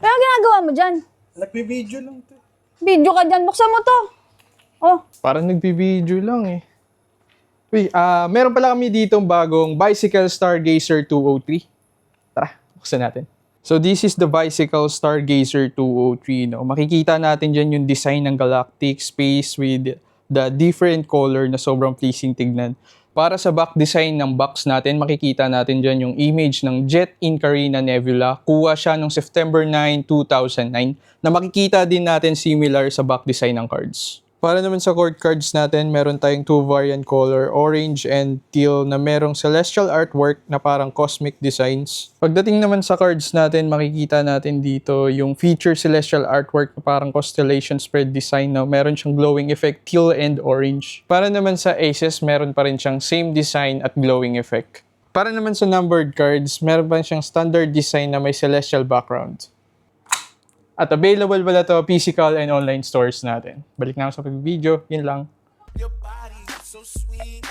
Pero ginagawa mo dyan? Nagbi-video lang to. Video ka dyan. Buksan mo to. Oh, Parang nagbi-video lang eh. Uy, meron pala kami ditong bagong Bicycle Stargazer 203. Tara, buksan natin. So this is the Bicycle Stargazer 203. No? Makikita natin dyan yung design ng galactic space with the different color na sobrang pleasing tignan. Para sa back design ng box natin, makikita natin dyan yung image ng Jet in Carina Nebula. Kuha siya noong September 9, 2009 na makikita din natin similar sa back design ng cards. Para naman sa court cards natin, meron tayong two variant color, orange and teal na merong celestial artwork na parang cosmic designs. Pagdating naman sa cards natin, makikita natin dito yung feature celestial artwork na parang constellation spread design na meron siyang glowing effect, teal and orange. Para naman sa aces, meron pa rin siyang same design at glowing effect. Para naman sa numbered cards, meron pa siyang standard design na may celestial background. At available pala to physical and online stores natin. Balik na ako sa pag-video. Yun lang. Your body so sweet.